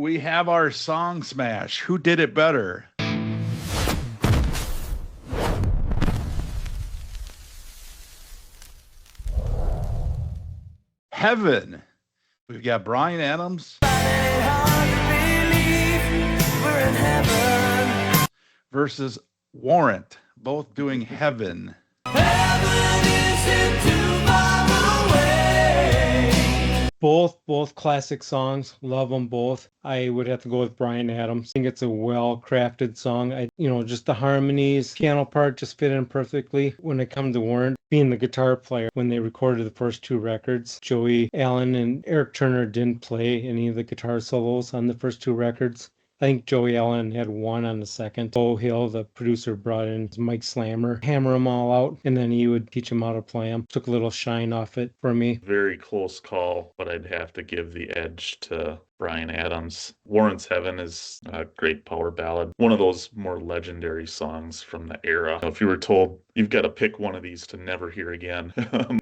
We have our song smash. Who did it better? Heaven. We've got Bryan Adams versus Warrant, both doing Heaven. Both classic songs. Love them both. I would have to go with Bryan Adams. I think it's a well-crafted song. Just the harmonies, piano part just fit in perfectly. When it comes to Warrant, being the guitar player, when they recorded the first two records, Joey Allen and Eric Turner didn't play any of the guitar solos on the first two records. I think Joey Allen had one on the second. Bo Hill, the producer, brought in Mike Slammer, hammer them all out, and then he would teach him how to play them. Took a little shine off it for me. Very close call, but I'd have to give the edge to Bryan Adams. Warrant's Heaven is a great power ballad. One of those more legendary songs from the era. If you were told you've got to pick one of these to never hear again,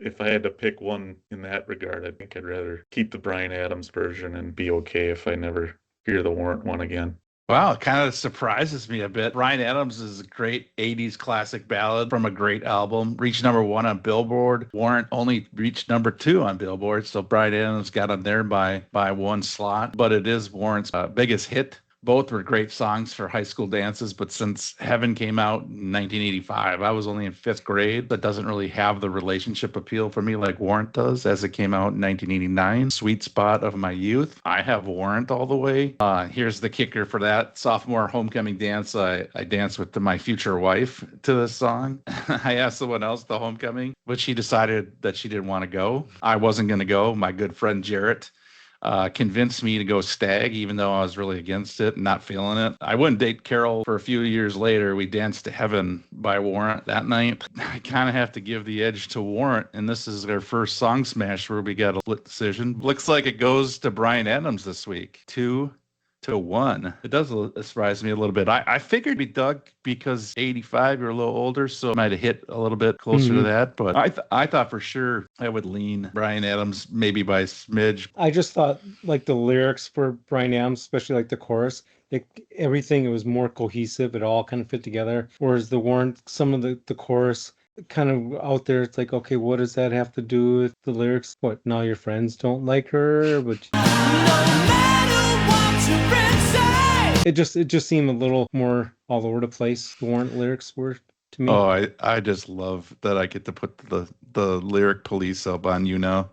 if I had to pick one in that regard, I think I'd rather keep the Bryan Adams version and be okay if I never hear the Warrant one again. Wow, it kind of surprises me a bit. Bryan Adams is a great 80s classic ballad from a great album. Reached number 1 on Billboard. Warrant only reached number 2 on Billboard, so Bryan Adams got on there by one slot. But it is Warrant's biggest hit. Both were great songs for high school dances, but since Heaven came out in 1985, I was only in 5th grade. That doesn't really have the relationship appeal for me like Warrant does, as it came out in 1989. Sweet spot of my youth. I have Warrant all the way. Here's the kicker for that. Sophomore homecoming dance, I danced with my future wife to this song. I asked someone else the homecoming, but she decided that she didn't want to go. I wasn't going to go. My good friend Jarrett convinced me to go stag, even though I was really against it and not feeling it. I wouldn't date Carol for a few years later. We danced to Heaven by Warrant that night. I kind of have to give the edge to Warrant, and this is their first song smash where we got a split decision. Looks like it goes to Bryan Adams this week. 2-1. It does surprise me a little bit. I figured it'd be Doug because 85, you're a little older, so it might have hit a little bit closer to that. But I thought for sure I would lean Bryan Adams maybe by a smidge. I just thought like the lyrics for Bryan Adams, especially like the chorus, everything, it was more cohesive. It all kind of fit together. Whereas the Warrant, some of the chorus kind of out there, it's like, okay, what does that have to do with the lyrics? What, now your friends don't like her? But it just seemed a little more all over the place. The Warrant lyrics were to me. Oh, I just love that I get to put the lyric police up on you now.